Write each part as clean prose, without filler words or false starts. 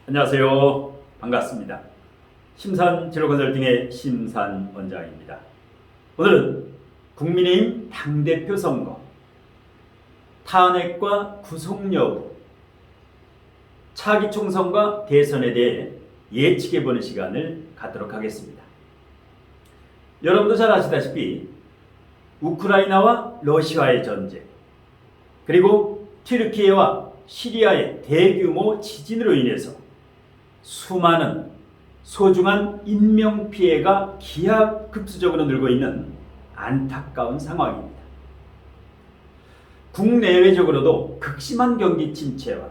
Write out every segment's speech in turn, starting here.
안녕하세요. 반갑습니다. 심산진로컨설팅의 심산 원장입니다. 오늘은 국민의힘 당대표 선거, 탄핵과 구속 여부, 차기 총선과 대선에 대해 예측해보는 시간을 갖도록 하겠습니다. 여러분도 잘 아시다시피 우크라이나와 러시아의 전쟁, 그리고 튀르키예와 시리아의 대규모 지진으로 인해서 수많은 소중한 인명피해가 기하급수적으로 늘고 있는 안타까운 상황입니다. 국내외적으로도 극심한 경기 침체와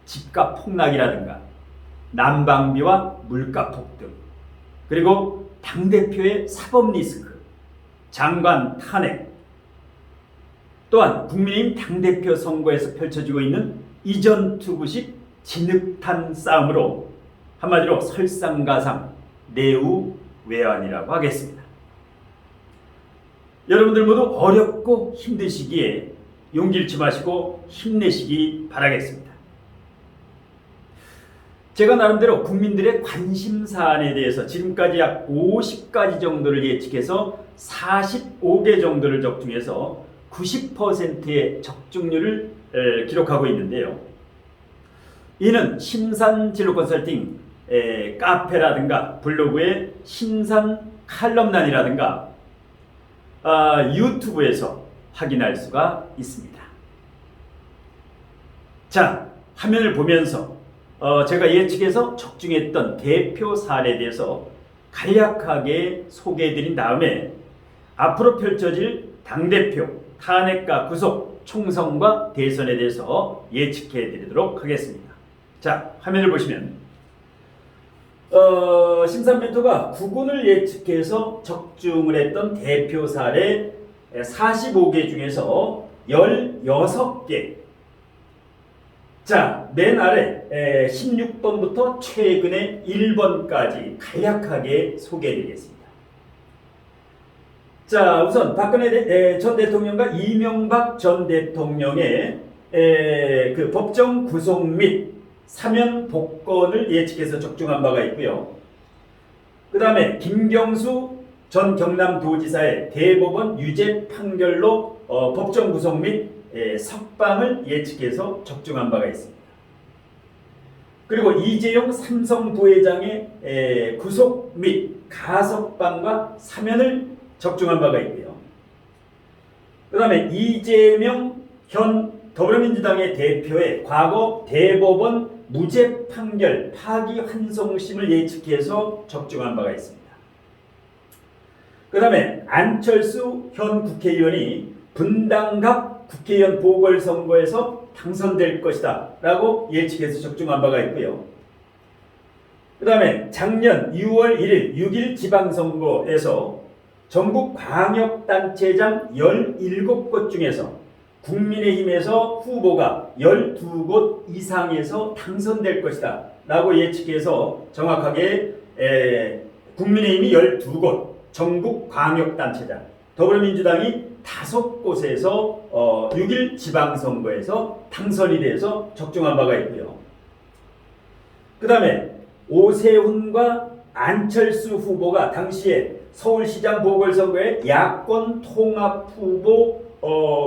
집값 폭락이라든가 난방비와 물가 폭등, 그리고 당대표의 사법 리스크, 장관 탄핵, 또한 국민의힘 당대표 선거에서 펼쳐지고 있는 이전투구식 진흙탕 싸움으로 한마디로 설상가상, 내우외환이라고 하겠습니다. 여러분들 모두 어렵고 힘든 시기에 용기 잃지 마시고 힘내시기 바라겠습니다. 제가 나름대로 국민들의 관심사안에 대해서 지금까지 약 50가지 정도를 예측해서 45개 정도를 적중해서 90%의 적중률을 기록하고 있는데요. 이는 심산진로컨설팅 카페라든가 블로그의 심산 칼럼란이라든가 유튜브에서 확인할 수가 있습니다. 자, 화면을 보면서 제가 예측해서 적중했던 대표 사례에 대해서 간략하게 소개해드린 다음에 앞으로 펼쳐질 당대표, 탄핵과 구속, 총선과 대선에 대해서 예측해드리도록 하겠습니다. 자, 화면을 보시면 심산 멘토가 9군을 예측해서 적중을 했던 대표 사례 45개 중에서 16개. 자, 맨 아래 16번부터 최근의 1번까지 간략하게 소개해드리겠습니다. 자, 우선 박근혜 전 대통령과 이명박 전 대통령의 그 법정 구속 및 사면 복권을 예측해서 적중한 바가 있고요. 그 다음에 김경수 전 경남도지사의 대법원 유죄 판결로 법정 구속 및 석방을 예측해서 적중한 바가 있습니다. 그리고 이재용 삼성 부회장의 구속 및 가석방과 사면을 적중한 바가 있고요. 그 다음에 이재명 현 더불어민주당의 대표의 과거 대법원 무죄 판결 파기환송심을 예측해서 적중한 바가 있습니다. 그 다음에 안철수 현 국회의원이 분당갑 국회의원 보궐선거에서 당선될 것이다 라고 예측해서 적중한 바가 있고요. 그 다음에 작년 6월 1일 6.1 지방선거에서 전국 광역단체장 17곳 중에서 국민의힘에서 후보가 12곳 이상에서 당선될 것이다 라고 예측해서 정확하게 국민의힘이 12곳, 전국 광역단체장, 더불어민주당이 5곳에서 6.1 지방선거에서 당선이 돼서 적중한 바가 있고요. 그 다음에 오세훈과 안철수 후보가 당시에 서울시장 보궐선거에 야권 통합 후보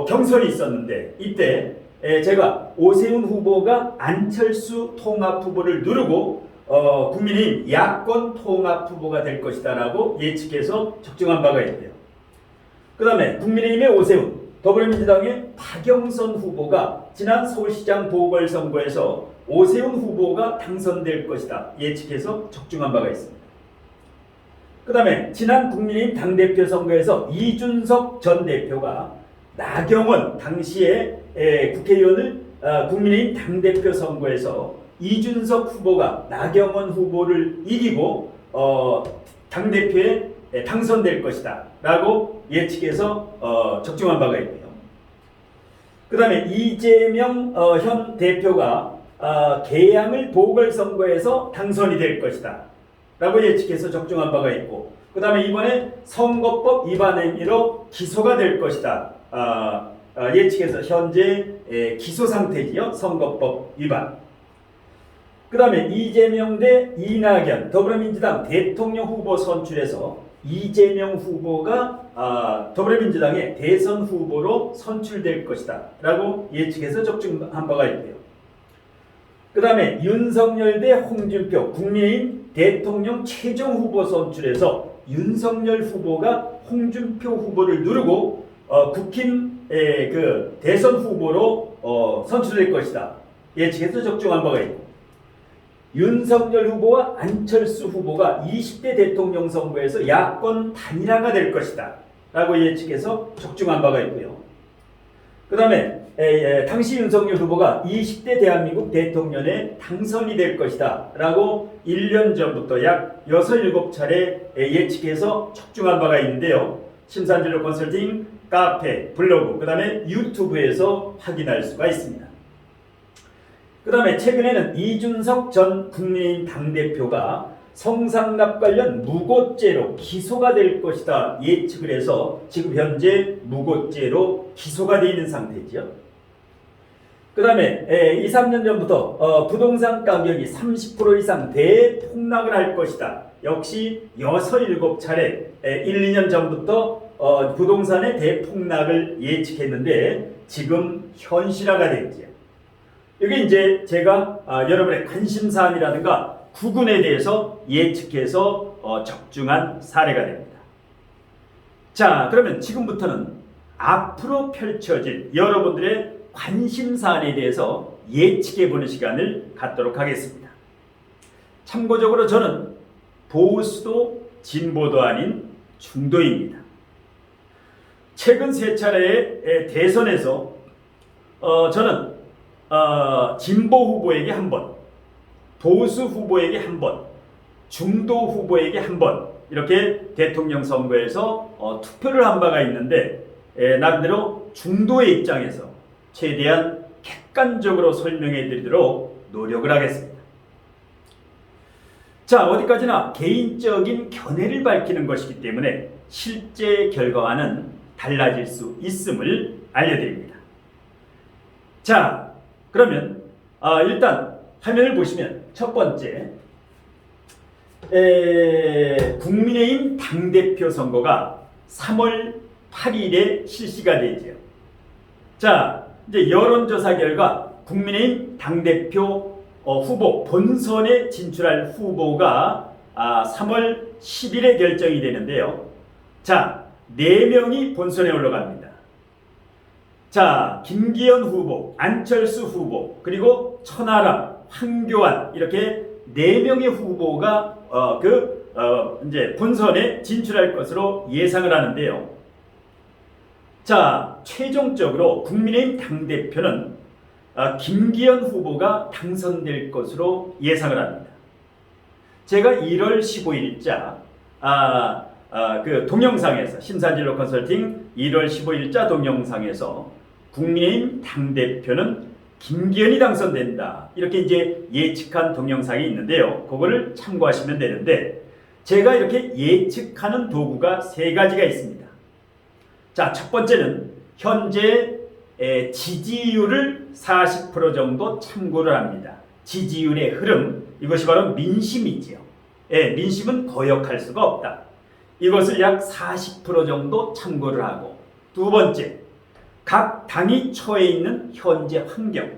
경선이 있었는데 이때 제가 오세훈 후보가 안철수 통합 후보를 누르고 국민의힘 야권 통합 후보가 될 것이다 라고 예측해서 적중한 바가 있고요. 그 다음에 국민의힘의 오세훈, 더불어민주당의 박영선 후보가 지난 서울시장 보궐선거에서 오세훈 후보가 당선될 것이다 예측해서 적중한 바가 있습니다. 그 다음에 지난 국민의힘 당대표 선거에서 이준석 전 대표가 나경원 당시에 국회의원을 국민의힘 당대표 선거에서 이준석 후보가 나경원 후보를 이기고 당대표에 당선될 것이다 라고 예측해서 적중한 바가 있고요. 그 다음에 이재명 현 대표가 계양을 보궐선거에서 당선이 될 것이다 라고 예측해서 적중한 바가 있고, 그 다음에 이번에 선거법 위반 혐의로 기소가 될 것이다 예측해서 현재 기소 상태지요. 선거법 위반. 그 다음에 이재명 대 이낙연 더불어민주당 대통령 후보 선출에서 이재명 후보가 더불어민주당의 대선 후보로 선출될 것이다 라고 예측해서 적중한 바가 있고요. 그 다음에 윤석열 대 홍준표 국민의힘 대통령 최종 후보 선출에서 윤석열 후보가 홍준표 후보를 누르고 국힘의 그 대선 후보로 선출될 것이다 예측해서 적중한 바가 있고, 윤석열 후보와 안철수 후보가 20대 대통령 선거에서 야권 단일화가 될 것이다 라고 예측해서 적중한 바가 있고요. 그 다음에 당시 윤석열 후보가 20대 대한민국 대통령에 당선이 될 것이다 라고 1년 전부터 약 6, 7차례 예측해서 적중한 바가 있는데요. 심산진로 컨설팅, 카페, 블로그, 그 다음에 유튜브에서 확인할 수가 있습니다. 그 다음에 최근에는 이준석 전 국민의힘 당대표가 성상납 관련 무고죄로 기소가 될 것이다 예측을 해서 지금 현재 무고죄로 기소가 되어 있는 상태죠. 그 다음에 2, 3년 전부터 부동산 가격이 30% 이상 대폭락을 할 것이다. 역시 6, 7차례 1, 2년 전부터 부동산의 대폭락을 예측했는데 지금 현실화가 됐죠. 이게 이제 제가 여러분의 관심사안이라든가 구군에 대해서 예측해서 적중한 사례가 됩니다. 자, 그러면 지금부터는 앞으로 펼쳐질 여러분들의 관심사안에 대해서 예측해보는 시간을 갖도록 하겠습니다. 참고적으로 저는 보수도 진보도 아닌 중도입니다. 최근 3차례의 대선에서 저는 진보 후보에게 한 번, 보수 후보에게 한 번, 중도 후보에게 한 번 이렇게 대통령 선거에서 투표를 한 바가 있는데 나름대로 중도의 입장에서 최대한 객관적으로 설명해 드리도록 노력을 하겠습니다. 자, 어디까지나 개인적인 견해를 밝히는 것이기 때문에 실제 결과와는 달라질 수 있음을 알려드립니다. 자, 그러면 일단 화면을 보시면 첫 번째 국민의힘 당대표 선거가 3월 8일에 실시가 되죠. 자, 이제 여론조사 결과 국민의힘 당대표 후보 본선에 진출할 후보가 3월 10일에 결정이 되는데요. 자, 4명이 본선에 올라갑니다. 자, 김기현 후보, 안철수 후보, 그리고 천하람, 황교안 이렇게 4명의 후보가 이제 본선에 진출할 것으로 예상을 하는데요. 자, 최종적으로 국민의힘 당대표는 김기현 후보가 당선될 것으로 예상을 합니다. 제가 1월 15일자 그 동영상에서 심산진로 컨설팅 1월 15일자 동영상에서 국민의힘 당대표는 김기현이 당선된다 이렇게 이제 예측한 동영상이 있는데요. 그거를 참고하시면 되는데 제가 이렇게 예측하는 도구가 3가지가 있습니다. 자, 첫 번째는 현재 지지율을 40% 정도 참고를 합니다. 지지율의 흐름, 이것이 바로 민심이지요. 민심은 거역할 수가 없다. 이것을 약 40% 정도 참고를 하고, 두 번째, 각 당이 처해 있는 현재 환경,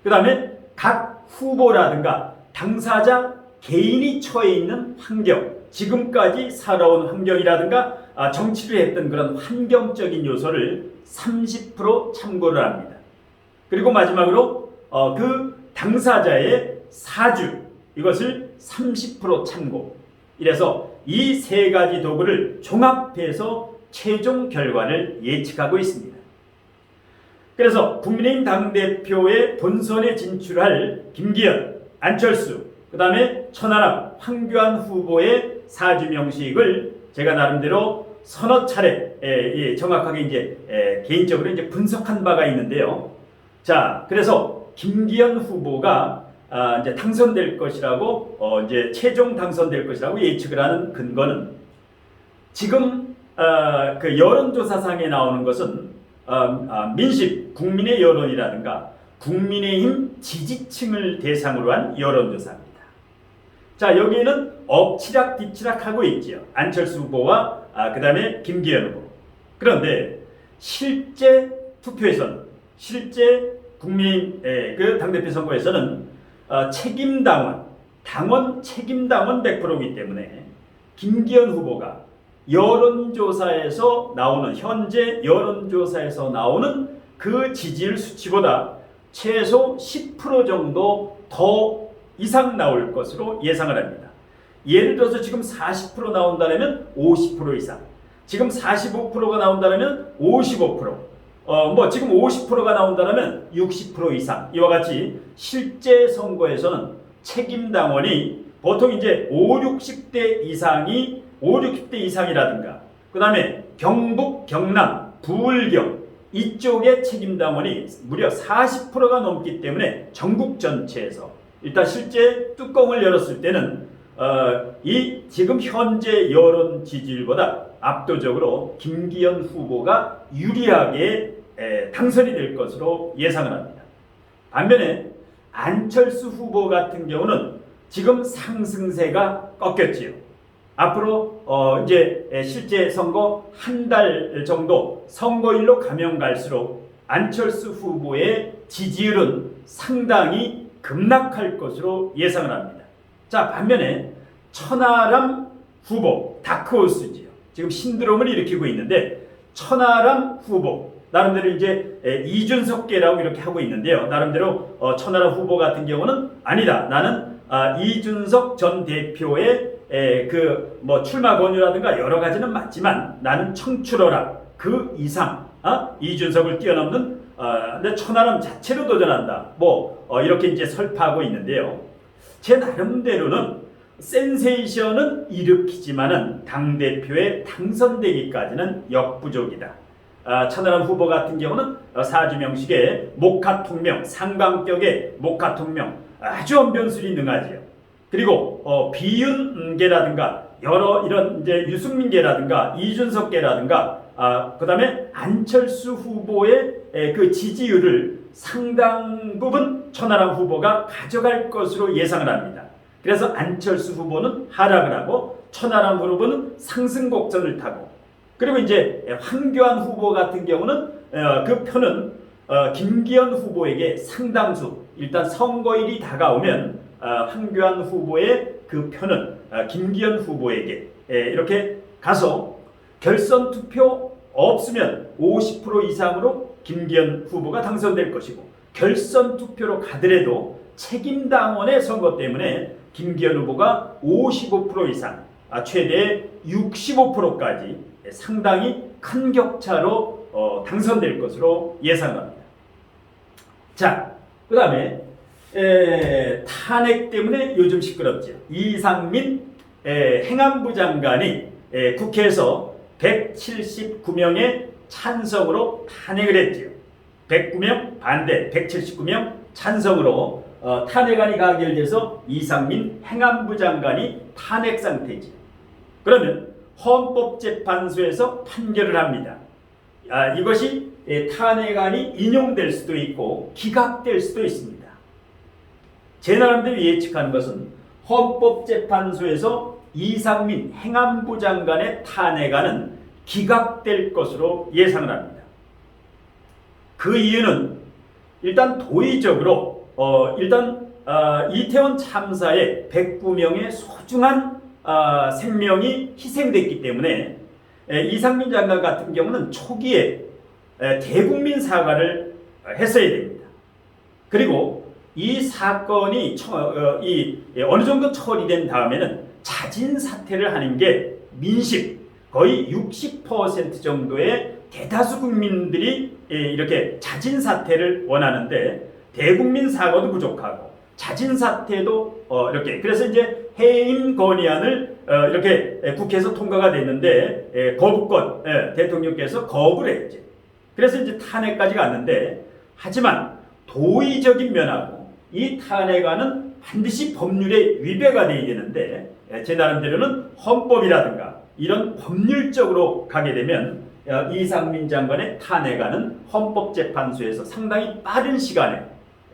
그 다음에 각 후보라든가 당사자 개인이 처해 있는 환경, 지금까지 살아온 환경이라든가 정치를 했던 그런 환경적인 요소를 30% 참고를 합니다. 그리고 마지막으로 그 당사자의 사주, 이것을 30% 참고, 이래서 이 3가지 도구를 종합해서 최종 결과를 예측하고 있습니다. 그래서 국민의힘 당대표의 본선에 진출할 김기현, 안철수, 그 다음에 천하람, 황교안 후보의 사주 명식을 제가 나름대로 서너 차례 정확하게 이제 개인적으로 이제 분석한 바가 있는데요. 자, 그래서 김기현 후보가 이제 당선될 것이라고 이제 최종 당선될 것이라고 예측을 하는 근거는 지금 그 여론조사상에 나오는 것은 민심, 국민의 여론이라든가 국민의힘 지지층을 대상으로 한 여론조사입니다. 자, 여기에는 엎치락 뒤치락 하고 있지요. 안철수 후보와 그 다음에 김기현 후보. 그런데 실제 투표에서는, 실제 국민 그 당대표 선거에서는 당원 책임당원 100%이기 때문에 김기현 후보가 여론조사에서 나오는, 현재 여론조사에서 나오는 그 지지율 수치보다 최소 10% 정도 더 이상 나올 것으로 예상을 합니다. 예를 들어서 지금 40% 나온다면 50% 이상, 지금 45%가 나온다면 55%, 지금 50%가 나온다면 60% 이상, 이와 같이 실제 선거에서는 책임당원이 보통 이제 60대 이상이라든가, 그 다음에 경북, 경남, 부울경 이쪽의 책임당원이 무려 40%가 넘기 때문에 전국 전체에서 일단 실제 뚜껑을 열었을 때는 이 지금 현재 여론 지지율보다 압도적으로 김기현 후보가 유리하게 당선이 될 것으로 예상을 합니다. 반면에 안철수 후보 같은 경우는 지금 상승세가 꺾였지요. 앞으로 이제 실제 선거 한 달 정도 선거일로 가면 갈수록 안철수 후보의 지지율은 상당히 급락할 것으로 예상을 합니다. 자, 반면에 천하람 후보, 다크호스지요. 지금 신드롬을 일으키고 있는데 천하람 후보, 나름대로 이제 이준석계라고 이렇게 하고 있는데요. 나름대로 천하람 후보 같은 경우는 아니다, 나는 이준석 전 대표의 출마 권유라든가 여러 가지는 맞지만 나는 청출어라, 그 이상 이준석을 뛰어넘는 내 천하람 자체로 도전한다, 이렇게 이제 설파하고 있는데요. 제 나름대로는 센세이션은 일으키지만은 당대표에 당선되기까지는 역부족이다. 천하람 후보 같은 경우는 사주명식의 목화통명, 상강격의 목화통명, 아주 언변술이 능하지요. 그리고 비윤계라든가 여러 이런 이제 유승민계라든가 이준석계라든가 그 다음에 안철수 후보의 그 지지율을 상당 부분 천하람 후보가 가져갈 것으로 예상을 합니다. 그래서 안철수 후보는 하락을 하고 천하람 후보는 상승 곡선을 타고, 그리고 이제 황교안 후보 같은 경우는 그 표는 김기현 후보에게 상당수, 일단 선거일이 다가오면 황교안 후보의 그 표는 김기현 후보에게 이렇게 가서 결선 투표 없으면 50% 이상으로 김기현 후보가 당선될 것이고, 결선 투표로 가더라도 책임당원의 선거 때문에 김기현 후보가 55% 이상, 최대 65%까지 상당히 큰 격차로 당선될 것으로 예상합니다. 자, 그 다음에 탄핵 때문에 요즘 시끄럽죠. 이상민 행안부 장관이 국회에서 179명의 찬성으로 탄핵을 했지요. 109명 반대, 179명 찬성으로 탄핵안이 가결돼서 이상민 행안부 장관이 탄핵 상태지. 그러면 헌법재판소에서 판결을 합니다. 이것이 탄핵안이 인용될 수도 있고 기각될 수도 있습니다. 제 나름대로 예측하는 것은 헌법재판소에서 이상민 행안부 장관의 탄핵안은 기각될 것으로 예상을 합니다. 그 이유는 일단 도의적으로 이태원 참사에 109명의 소중한 생명이 희생됐기 때문에 이상민 장관 같은 경우는 초기에 대국민 사과를 했어야 됩니다. 그리고 이 사건이 어느 정도 처리된 다음에는 자진 사퇴를 하는 게 민심, 거의 60% 정도의 대다수 국민들이 이렇게 자진 사퇴를 원하는데 대국민 사과도 부족하고 자진 사퇴도 이렇게, 그래서 이제 해임 건의안을 이렇게 국회에서 통과가 됐는데 거부권, 대통령께서 거부를 했지. 그래서 이제 탄핵까지 갔는데, 하지만 도의적인 면하고 이 탄핵안은 반드시 법률에 위배가 되어야 되는데 제 나름대로는 헌법이라든가 이런 법률적으로 가게 되면 이상민 장관의 탄핵안은 헌법재판소에서 상당히 빠른 시간에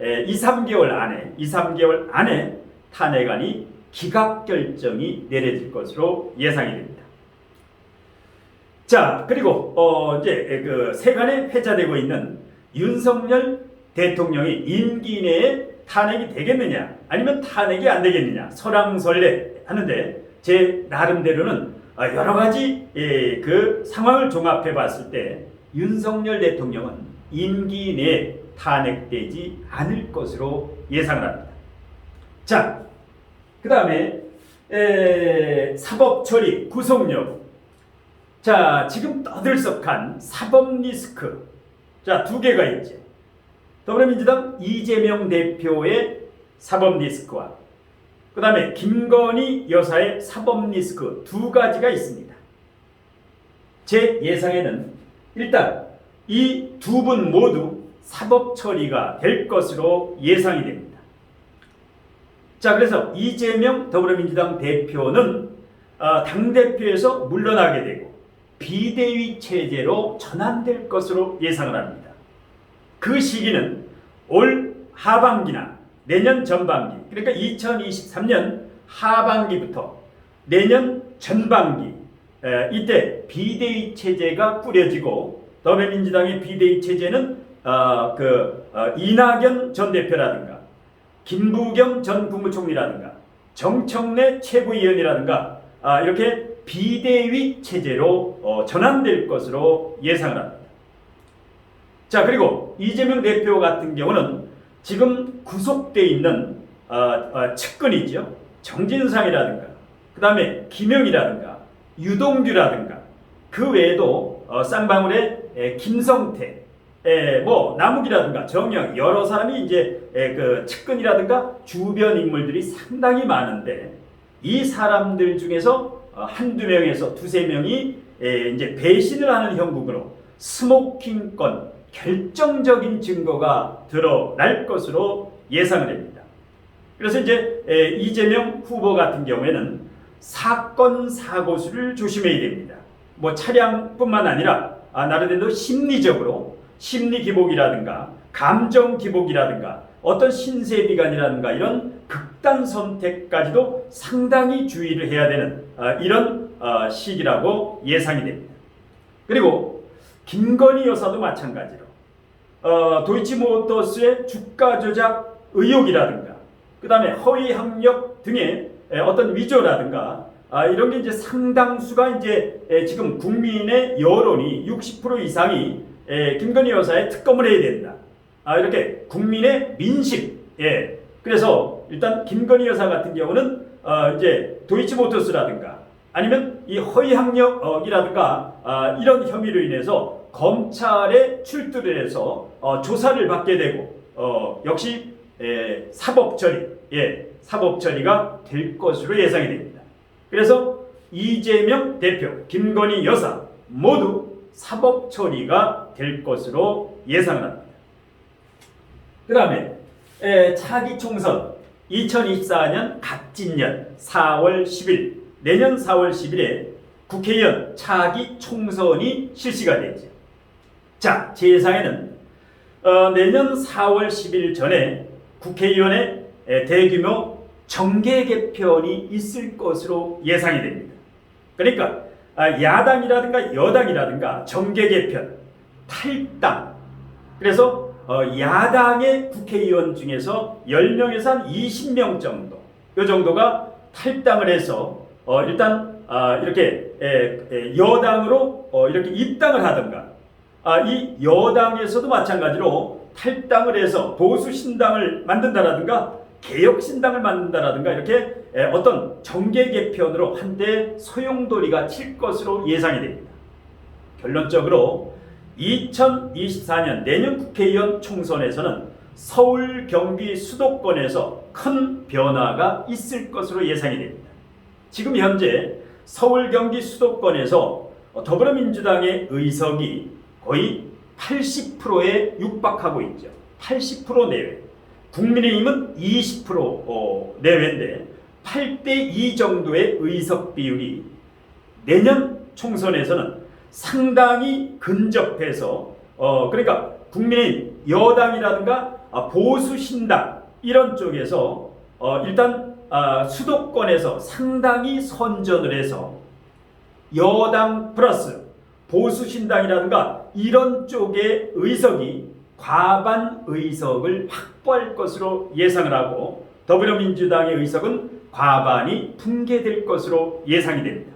2, 3개월 안에 탄핵안이 기각 결정이 내려질 것으로 예상이 됩니다. 자, 그리고 이제 그 세간에 회자되고 있는 윤석열 대통령이 임기 내에 탄핵이 되겠느냐, 아니면 탄핵이 안 되겠느냐, 설왕설래 하는데, 제 나름대로는 여러 가지 그 상황을 종합해 봤을 때 윤석열 대통령은 임기 내에 탄핵되지 않을 것으로 예상을 합니다. 자, 그 다음에 사법 처리 구속 여부. 자, 지금 떠들썩한 사법 리스크. 자, 두 개가 있죠. 더불어민주당 이재명 대표의 사법 리스크와 그 다음에 김건희 여사의 사법 리스크 두 가지가 있습니다. 제 예상에는 일단 이 두 분 모두 사법 처리가 될 것으로 예상이 됩니다. 자, 그래서 이재명 더불어민주당 대표는 당대표에서 물러나게 되고 비대위 체제로 전환될 것으로 예상을 합니다. 그 시기는 올 하반기나 내년 전반기, 그러니까 2023년 하반기부터 내년 전반기, 이때 비대위 체제가 꾸려지고, 더불어민주당의 비대위 체제는 이낙연 전 대표라든가 김부겸 전 국무총리라든가 정청래 최고위원이라든가 이렇게 비대위 체제로 전환될 것으로 예상을 합니다. 자, 그리고 이재명 대표 같은 경우는 지금 구속되어 있는 측근이죠. 정진상이라든가 그 다음에 김영이라든가 유동규라든가 그 외에도 쌍방울의 김성태, 뭐 남욱이라든가 정영, 여러 사람이 이제 그 측근이라든가 주변 인물들이 상당히 많은데, 이 사람들 중에서 한두 명에서 두세 명이 이제 배신을 하는 형국으로 스모킹건 결정적인 증거가 드러날 것으로 예상을 합니다. 그래서 이제 이재명 후보 같은 경우에는 사건 사고수를 조심해야 됩니다. 뭐 차량뿐만 아니라 나름대로 심리적으로 심리 기복이라든가 감정 기복이라든가 어떤 신세 비관이라든가 이런 극단 선택까지도 상당히 주의를 해야 되는 이런 시기라고 예상이 됩니다. 그리고 김건희 여사도 마찬가지로 도이치모터스의 주가 조작 의혹이라든가 그 다음에 허위 학력 등의 어떤 위조라든가 이런 게 이제 상당수가 이제 지금 국민의 여론이 60% 이상이 김건희 여사의 특검을 해야 된다. 이렇게 국민의 민심. 그래서 일단 김건희 여사 같은 경우는 이제 도이치모터스라든가 아니면 이 허위 학력이라든가 이런 혐의로 인해서 검찰에 출두를 해서 조사를 받게 되고 역시 사법 처리가 될 것으로 예상이 됩니다. 그래서 이재명 대표, 김건희 여사 모두 사법 처리가 될 것으로 예상을 합니다. 그 다음에 차기 총선 2024년 갑진년 4월 10일, 내년 4월 10일에 국회의원 차기 총선이 실시가 되죠. 자, 제 예상에는 내년 4월 10일 전에 국회의원의 대규모 정계 개편이 있을 것으로 예상이 됩니다. 그러니까 야당이라든가 여당이라든가 정계 개편, 탈당. 그래서 야당의 국회의원 중에서 10명에서 한 20명 정도, 이 정도가 탈당을 해서 일단 이렇게 여당으로 이렇게 입당을 하든가, 이 여당에서도 마찬가지로 탈당을 해서 보수신당을 만든다라든가 개혁신당을 만든다라든가 이렇게 어떤 정계 개편으로 한데 소용돌이가 칠 것으로 예상이 됩니다. 결론적으로 2024년 내년 국회의원 총선에서는 서울, 경기, 수도권에서 큰 변화가 있을 것으로 예상이 됩니다. 지금 현재 서울, 경기, 수도권에서 더불어민주당의 의석이 거의 80%에 육박하고 있죠. 80% 내외. 국민의힘은 20% 내외인데 8대2 정도의 의석 비율이 내년 총선에서는 상당히 근접해서 그러니까 국민의힘 여당이라든가 보수신당 이런 쪽에서 일단 수도권에서 상당히 선전을 해서 여당 플러스 보수신당이라든가 이런 쪽의 의석이 과반 의석을 확보할 것으로 예상을 하고 더불어민주당의 의석은 과반이 붕괴될 것으로 예상이 됩니다.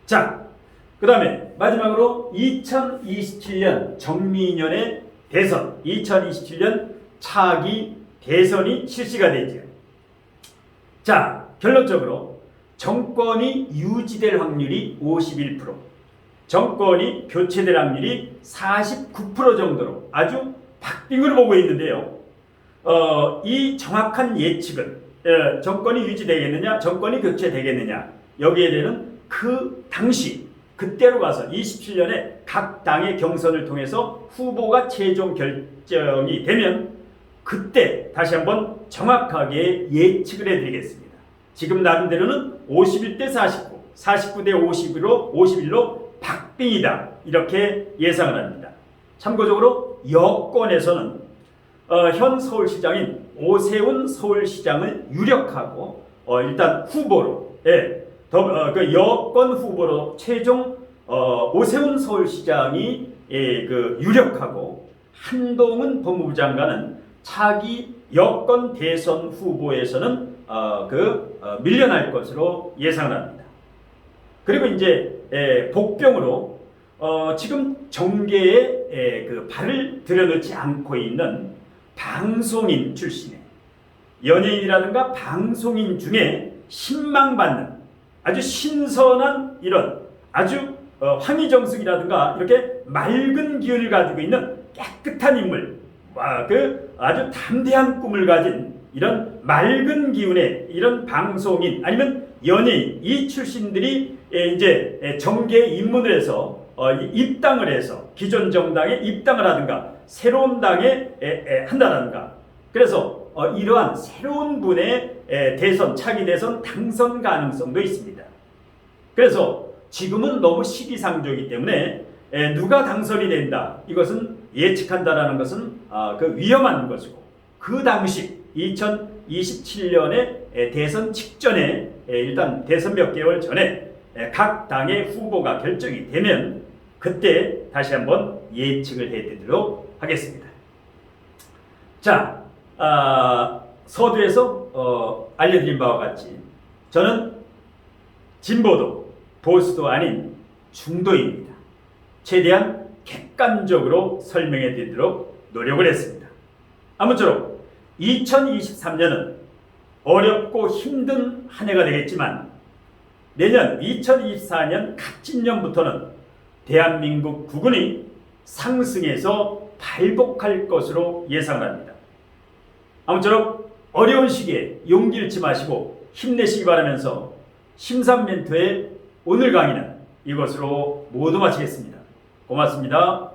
자, 그 다음에 마지막으로 2027년 정미년의 대선, 2027년 차기 대선이 실시가 되죠. 자, 결론적으로 정권이 유지될 확률이 51%, 정권이 교체될 확률이 49% 정도로 아주 박빙으로 보고 있는데요. 이 정확한 예측은 정권이 유지되겠느냐, 정권이 교체되겠느냐, 여기에 대한 그 당시 그때로 가서 27년에 각 당의 경선을 통해서 후보가 최종 결정이 되면 그때 다시 한번 정확하게 예측을 해드리겠습니다. 지금 나름대로는 51대 49, 49대 51로 박빙이다 이렇게 예상을 합니다. 참고적으로 여권에서는 현 서울시장인 오세훈 서울시장을 유력하고 일단 후보로 그 여권 후보로 최종 오세훈 서울시장이 유력하고 한동훈 법무부 장관은 차기 여권 대선 후보에서는 밀려날 것으로 예상을 합니다. 그리고 이제 복병으로 지금 정계에 발을 들여놓지 않고 있는 방송인 출신의 연예인이라든가 방송인 중에 신망받는 아주 신선한 이런 아주 황희정숙이라든가 이렇게 맑은 기운을 가지고 있는 깨끗한 인물, 아주 담대한 꿈을 가진 이런 맑은 기운의 이런 방송인 아니면 연예인 이 출신들이 이제 정계에 입문을 해서 입당을 해서 기존 정당에 입당을 하든가 새로운 당에 한다든가 그래서 이러한 새로운 분의 대선 차기 대선 당선 가능성도 있습니다. 그래서 지금은 너무 시기상조이기 때문에 누가 당선이 된다 이것은 예측한다라는 것은 위험한 것이고 그 당시 2027년에 대선 직전에 일단 대선 몇 개월 전에 각 당의 후보가 결정이 되면 그때 다시 한번 예측을 해드리도록 하겠습니다. 자, 서두에서 알려드린 바와 같이 저는 진보도 보수도 아닌 중도입니다. 최대한 객관적으로 설명해 드리도록 노력을 했습니다. 아무쪼록 2023년은 어렵고 힘든 한 해가 되겠지만 내년 2024년 갑진년부터는 대한민국 국군이 상승해서 발복할 것으로 예상을 합니다. 아무쪼록 어려운 시기에 용기 잃지 마시고 힘내시기 바라면서 심삼 멘토의 오늘 강의는 이것으로 모두 마치겠습니다. 고맙습니다.